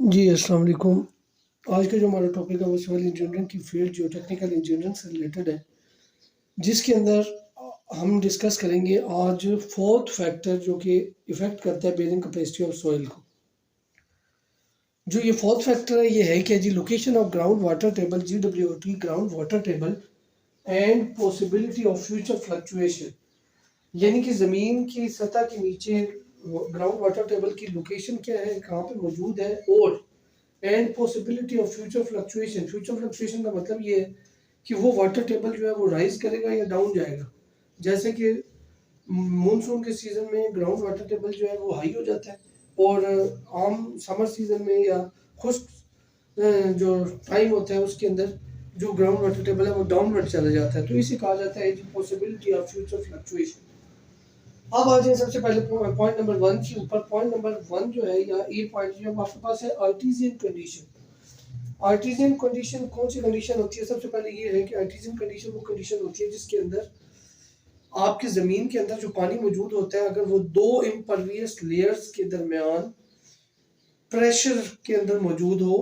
जी, अस्सलाम वालेकुम। आज का जो हमारा टॉपिक है वो सिविल इंजीनियरिंग की फील्ड जो टेक्निकल इंजीनियरिंग से रिलेटेड है, जिसके अंदर हम डिस्कस करेंगे आज फोर्थ फैक्टर जो कि इफ़ेक्ट करता है बेयरिंग कैपेसिटी ऑफ सॉइल को। जो ये फोर्थ फैक्टर है ये है कि G location of ground water table GWOT ground water table and possibility of future fluctuation, यानी कि ज़मीन की सतह के नीचे ग्राउंड वाटर टेबल की लोकेशन क्या है, कहाँ पे मौजूद है, और and possibility of future fluctuation. Future fluctuation का मतलब ये है कि वो वाटर टेबल जो है वो राइज करेगा या डाउन जाएगा। जैसे कि मानसून के सीजन में ग्राउंड वाटर टेबल जो है वो हाई हो जाता है, और आम समर सीजन में या खुश्क जो टाइम होता है उसके अंदर जो ग्राउंड वाटर टेबल है वो डाउनवर्ड चला जाता है। तो इसे कहा जाता है पॉसिबिलिटी ऑफ फ्यूचर फ्लक्चुएशन। अब आ जाए सबसे पहले पॉइंट नंबर वन के ऊपर। पॉइंट नंबर वन जो है या ए पॉइंट जो आपके पास है आर्टिजियन कंडीशन। आर्टिजियन कंडीशन कौन सी कंडीशन होती है? सबसे पहले ये है कि आर्टिजियन कंडीशन वो कंडीशन होती है जिसके अंदर आपकी ज़मीन के अंदर जो पानी मौजूद होता है, अगर वो दो इम्परवियस लेयर्स के दरमियान प्रेशर के अंदर मौजूद हो,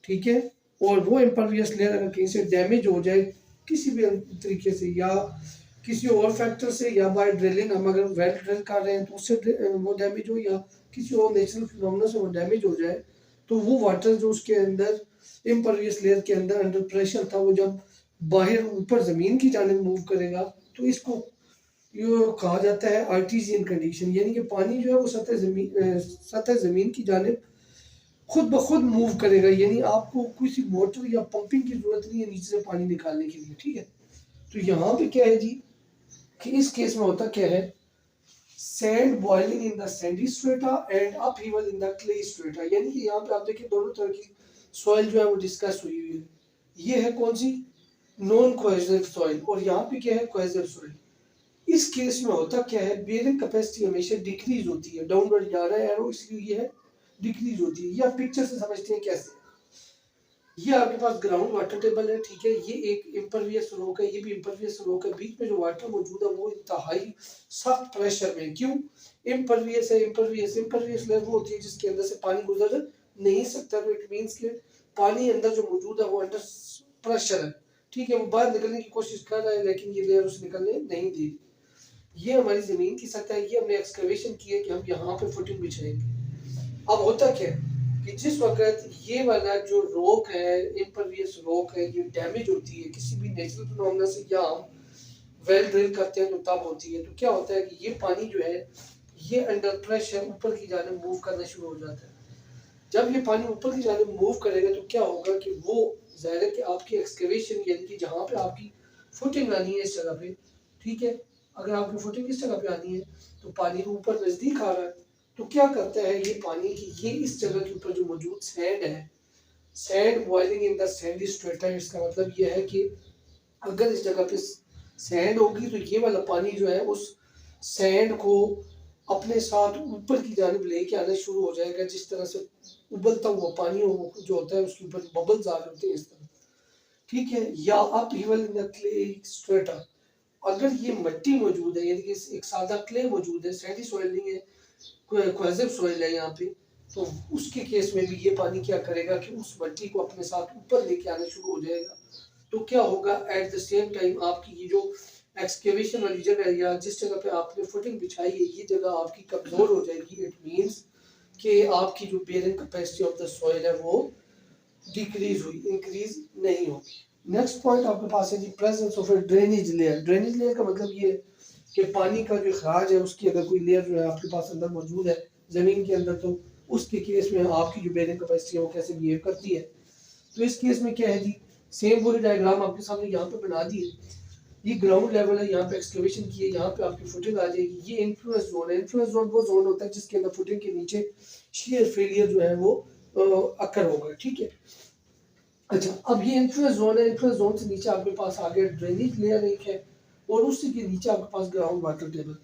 ठीक है, और वो इम्परवियस लेयर अगर कहीं से डैमेज हो जाए किसी भी तरीके से, या किसी और फैक्टर से, या बाय ड्रिलिंग, हम अगर वेल ड्रिल कर रहे हैं तो उससे वो डैमेज हो, या किसी और नेचुरल फिनोमेना से वो डैमेज हो जाए, तो वो वाटर जो उसके अंदर इम्परवियस लेयर के अंदर अंडर प्रेशर था, वो जब बाहर ऊपर ज़मीन की जानिब मूव करेगा तो इसको ये कहा जाता है आर्टिजियन कंडीशन, यानी कि पानी जो है वो सतह ज़मीन की जानिब खुद ब खुद मूव करेगा, यानी आपको किसी मोटर या पंपिंग की जरूरत नहीं है नीचे से पानी निकालने के लिए। ठीक है, तो यहाँ पे क्या है जी कि इस केस में होता क्या है, sand boiling in the Sandy strata and upheaval in the clay strata, यानी कि यहाँ पे आप देखिए दोनों तरह की सॉइल जो है वो डिस्कस हुई हुई है। ये है कौन सी? नॉन कोहेसिव सॉइल, और यहाँ पे क्या है? Cohesive soil. इस केस में होता क्या है, बेयरिंग कैपेसिटी हमेशा डिक्रीज होती है, डाउनवर्ड जा रहा है एरो, इसलिए ये है डिक्रीज होती है। या पिक्चर से समझते हैं कैसे, ये आपके पास ग्राउंड वाटर टेबल है, ठीक है, ये एक इम्परवियस रॉक है, ये भी इम्परवियस रॉक है, बीच में जो वाटर मौजूद है वो इंतहाई सख्त प्रेशर में। क्यों इम्परवियस है? इम्परवियस लेयर वो होती है जिसके अंदर से पानी गुजर नहीं सकता, तो इट मींस के पानी अंदर जो मौजूद है वो अंडर प्रेशर है, ठीक है, वो बाहर निकलने की कोशिश कर रहा है लेकिन ये लेयर उसे निकलने नहीं दे रही। ये हमारी जमीन की सतह है, ये हमने एक्सकवेशन की है कि हम यहाँ पे फुटिंग बिछाएंगे। अब होता क्या है कि जिस वक्त ये वाला जो रॉक है, इम्परवियस रॉक है, ये डैमेज होती है किसी भी नेचुरल फिनोमेना से, या हम वेल ड्रिल करते हैं तो तब होती है, तो क्या होता है कि ये पानी जो है ये अंडर प्रेशर ऊपर की जानिब मूव करना शुरू हो जाता है। जब ये पानी ऊपर की जानिब मूव करेगा तो क्या होगा कि वो ज़ाहिर है कि आपकी एक्सकवेशन, यानी कि जहाँ पे आपकी फुटिंग आनी है इस जगह पे, ठीक है, अगर आपकी फुटिंग इस जगह पे आनी है तो पानी तो ऊपर नज़दीक आ रहा है, तो क्या करता है ये पानी की, ये इस जगह के ऊपर जो मौजूद सैंड है, sand boiling in the Sandy strata, इसका मतलब ये है कि अगर इस जगह पे सैंड होगी तो ये वाला पानी जो है उस सैंड को अपने साथ ऊपर की जानिब लेके आना शुरू हो जाएगा, जिस तरह से उबलता हुआ पानी हो जो होता है उसके ऊपर बबल्स आ रहे होते हैं इस तरह, ठीक है। या upheaval in the clay strata, अगर ये मिट्टी मौजूद है, यानी कि एक सादा क्ले मौजूद है, सैंडी सॉइल नहीं है, कोहेसिव सॉइल है यहाँ पे, तो उसके केस में भी ये पानी क्या करेगा कि उस मिट्टी को अपने साथ ऊपर लेके आना शुरू हो जाएगा। तो क्या होगा, एट द सेम टाइम आपकी ये जो एक्सकेवेशन वाली जगह है या जिस जगह पे आपने फुटिंग बिछाई है ये जगह आपकी कमजोर हो जाएगी। इट मींस कि आपकी जो bearing capacity of the soil है वो डिक्रीज हुई, इंक्रीज नहीं होगी। नेक्स्ट पॉइंट आपके पास है G presence of a drainage layer. Drainage layer का मतलब ये है कि पानी का जो खराज है उसकी अगर कोई लेयर जो है आपके पास अंदर मौजूद है जमीन के अंदर, तो उसके केस में आपकी जो बेयरिंग कैपेसिटी है वो कैसे बिहेव करती है। तो इस केस में क्या है जी, सेम वही डायग्राम आपके सामने यहाँ पे बना दी है। ये ग्राउंड लेवल है, यहाँ पे एक्सकवेशन की है, यहाँ पे आपकी फुटिंग आ जाएगी। ये इन्फ्लुएंस जोन है, इन्फ्लुएंस जोन वो जोन होता है जिसके अंदर फुटिंग के नीचे शेयर फेलियर जो है वो अकर होगा, ठीक है। अच्छा, अब ये इन्फ्लुएंस जोन है, इन्फ्लुएंस जोन से नीचे आपके पास आ गया ड्रेनेज लेयर एक है, और उसी के नीचे आपके पास ग्राउंड वाटर टेबल।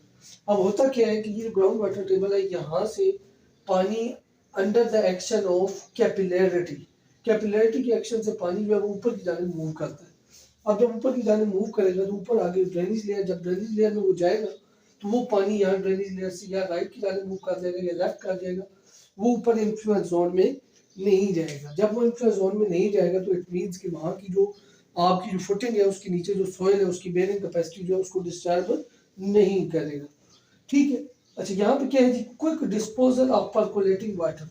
अब होता क्या है कि ये ग्राउंड वाटर टेबल है, यहाँ से पानी under the action of capillarity, capillarity के एक्शन से पानी जो है वो ऊपर की जानिब मूव करता है। अब जब ऊपर की जानिब मूव करेगा तो ऊपर आगे ड्रेनेज लेयर, जब ड्रेनेज लेयर में वो जाएगा तो वो पानी यहाँ ड्रेनेज लेयर से या राइट की जानिब मूव कर जाएगा या लेफ्ट कर जाएगा, वो ऊपर इन्फ्लुएंस जोन में नहीं जाएगा। जब वो इन्फ्लुएंस जोन में नहीं जाएगा तो इट मीन्स कि वहाँ की जो आपकी जो फुटिंग है उसके नीचे जो सॉइल है उसकी बेयरिंग कैपेसिटी जो है उसको डिस्टर्ब नहीं करेगा। ठीक है। अच्छा, यहाँ पे क्या है जी, क्विक डिस्पोजल ऑफ पर्कोलेटिंग वाटर।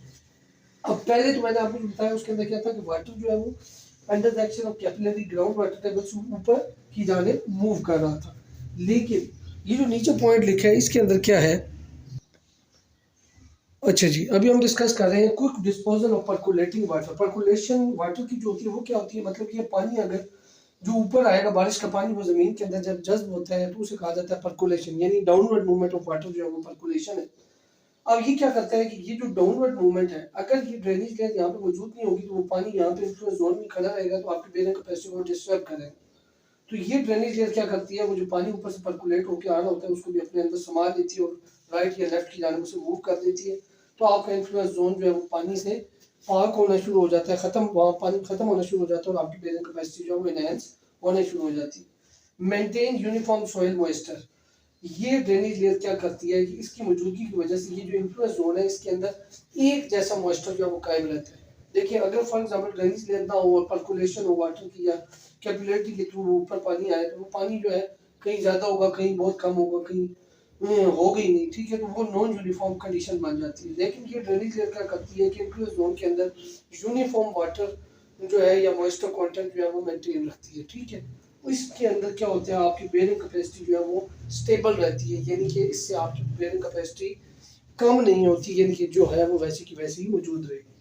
अब पहले तो मैंने आपको बताया उसके अंदर क्या था कि वाटर जो है वो under the action of capillary ground water table से ऊपर की जाने मूव कर रहा था। लेकिन ये जो नीचे पॉइंट लिखा है इसके अंदर क्या है, अच्छा जी, अभी हम डिस्कस कर रहे हैं quick disposal of percolating water. Percolation water की जो होती है वो क्या होती है, मतलब कि ये पानी अगर जो ऊपर आएगा बारिश का पानी वो जमीन के अंदर जब जज्ब होता है तो उसे कहा जाता है पर्कुलेशन, यानी डाउनवर्ड मूवमेंट ऑफ वाटर जो है वो पर्कुलेशन है। अब ये क्या करता है कि ये जो डाउनवर्ड मूवमेंट है, अगर ये ड्रेनेज लेयर यहाँ पे मौजूद नहीं होगी तो वो पानी यहाँ पे इन्फ्लुएंस जोन में खड़ा रहेगा तो आपकी बेयरिंग कैपेसिटी को डिस्टर्ब करेगा। तो ये ड्रेनेज लेयर क्या करती है, वो जो पानी ऊपर से पर्कुलेट होकर आ रहा होता है उसको भी अपने अंदर समा लेती है और राइट या लेफ्ट की जानिब से मूव कर देती है। तो आपका इन्फ्लुएंस जोन जो है वो पानी से पाक होना शुरू हो जाता है, खत्म, वहाँ पानी खत्म होना शुरू हो जाता है और आपकी बेयरिंग कैपेसिटी जो है वो एनहांस होना शुरू हो जाती है। Maintain uniform soil moisture. ये ड्रेनेज लेयर क्या करती है कि इसकी मौजूदगी की वजह से ये जो इन्फ्लुएंस जोन है इसके अंदर एक जैसा मॉइस्चर जो है वो कायम रहता है। देखिए, अगर फॉर एग्जांपल ड्रेनेज लेयर ना हो और पर्कुलेशन हो वाटर की या कैपिलरी के थ्रू ऊपर पानी आए तो वो पानी जो है कहीं ज़्यादा होगा, कहीं बहुत कम होगा, कहीं होगा ही नहीं। ठीक है, तो वो नॉन यूनिफॉर्म कंडीशन बन जाती है। लेकिन ये ड्रेनेज लेयर क्या करती है कि इन्फ्लुएंस जोन के अंदर यूनिफॉर्म वाटर जो है या मॉइस्चर कंटेंट जो है वो मेंटेन रखती है। ठीक है, इसके अंदर क्या होता है, आपकी बेयरिंग कैपेसिटी जो है वो स्टेबल रहती है, यानी कि इससे आपकी बेयरिंग कैपेसिटी कम नहीं होती, यानी कि जो है वो वैसी की वैसी ही मौजूद रहेगी।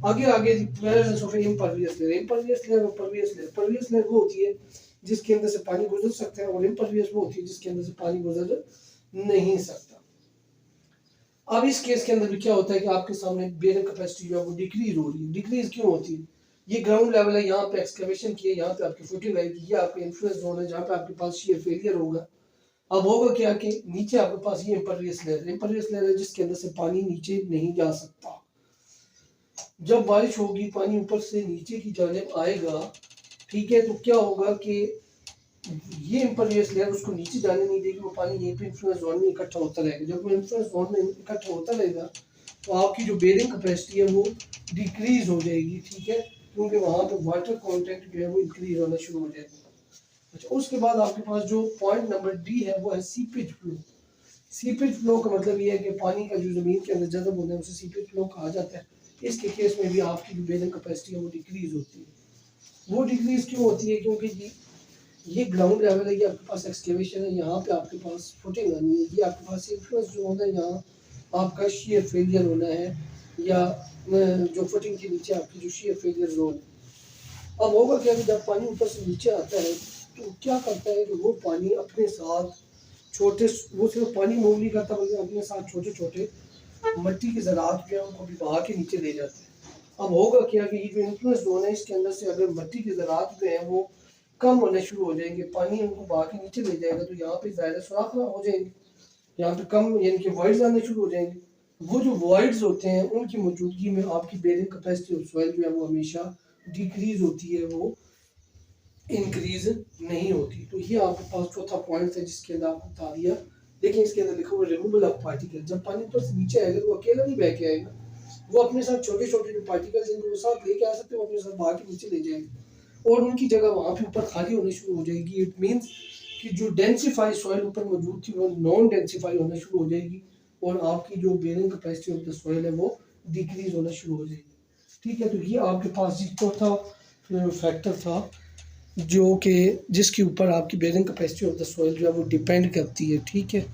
आगे आगे presence of impervious layer. Impervious layer और परवियस लेयर। परवियस लेयर वो होती है जिसके अंदर से पानी गुजर सकता है और इम्परवियस वो होती है जिसके अंदर से पानी गुजर नहीं सकता। अब इस केस के अंदर भी क्या होता है कि आपके सामने बेयरिंग कैपेसिटी जो है वो डिक्रीज हो रही है। डिक्रीज क्यों होती है, ये ग्राउंड लेवल है, यहाँ पे एक्सकवेशन की है, यहाँ पे आपकी फुटिंग रहेगी, ये आपका इन्फ्लुएंस जोन है जहाँ पे आपके पास शेयर फेलियर होगा। अब होगा क्या कि नीचे आपके पास ये इम्परवियस लेयर है जिसके अंदर से पानी नीचे नहीं जा सकता। जब बारिश होगी पानी ऊपर से नीचे की जानिब आएगा, ठीक है, तो क्या होगा कि ये इम्परवियस लेयर उसको नीचे जाने नहीं देगी, वो पानी यहीं पे इन्फ्लुएंस जोन में इकट्ठा होता रहेगा। जब वो इन्फ्लुएंस जोन में इकट्ठा होता रहेगा तो आपकी जो बेयरिंग कैपेसिटी है वो डिक्रीज हो जाएगी। ठीक है, क्योंकि वहाँ पे वाटर कॉन्टेक्ट जो है वो इंक्रीज होना शुरू हो जाएगा। अच्छा, उसके बाद आपके पास जो पॉइंट नंबर डी है वो है सीपेज फ्लो। सीपेज फ्लो का मतलब ये है कि पानी का जो जमीन के अंदर जज़ब होता है उसे सीपेज फ्लो कहा जाता है। इसके केस में भी आपकी जो बेयरिंग कैपेसिटी है वो डिक्रीज होती है। वो डिक्रीज क्यों होती है, क्योंकि ये ग्राउंड लेवल है, ये आपके पास एक्सकेवेशन है, यहाँ पे आपके पास फुटिंग आनी है, ये आपके पास इन्फ्लुएंस जो होना है यहाँ आपका शेयर फेलियर होना है या जो फुटिंग के नीचे आपकी जो शेयर फेलियर जोन है। अब होगा क्या कि जब पानी ऊपर से नीचे आता है तो क्या करता है कि वो पानी अपने साथ छोटे, वो सिर्फ पानी मूव नहीं करता बल्कि अपने साथ छोटे छोटे मट्टी के ज़रात जो है उनको भी बहा के नीचे ले जाते हैं। अब होगा क्या कि ये जो इन्फ्लुएंस जोन है इसके अंदर से अगर मट्टी के ज़रात जो है वो कम होने शुरू हो जाएंगे, पानी उनको बहा के नीचे ले जाएगा तो यहाँ पे ज़्यादा सुराख हो जाएंगे, यहाँ पे कम यानी कि वॉइड्स आने शुरू हो जाएंगे। वो जो वॉइड्स होते हैं उनकी मौजूदगी में आपकी बेयरिंग कैपेसिटी ऑफ सॉइल जो है वो हमेशा डिक्रीज होती है, वो इंक्रीज नहीं होती। तो ये आपके पास चौथा पॉइंट है जिसके अंदर आपको बता दिया। देखिए, इसके अंदर लिखा हुआ रिमूवल ऑफ पार्टिकल। जब पानी ऊपर से नीचे आएगा तो वो अकेला नहीं बह के आएगा, वो अपने साथ छोटे छोटे जो पार्टिकल्स हैं वो साथ लेके आ सकते हैं, वो अपने साथ बहा के नीचे ले जाएंगे और उनकी जगह वहाँ पे ऊपर खाली होनी शुरू हो जाएगी। इट मीन्स कि जो डेंसिफाई सॉइल ऊपर मौजूद थी वो नॉन डेंसिफाई होना शुरू हो जाएगी और आपकी जो bearing capacity of the soil है वो डिक्रीज होना शुरू हो जाएगी। ठीक है, तो ये आपके पास जी चौथा फैक्टर था जो कि जिसके ऊपर आपकी bearing capacity of the soil जो है वो डिपेंड करती है। ठीक है।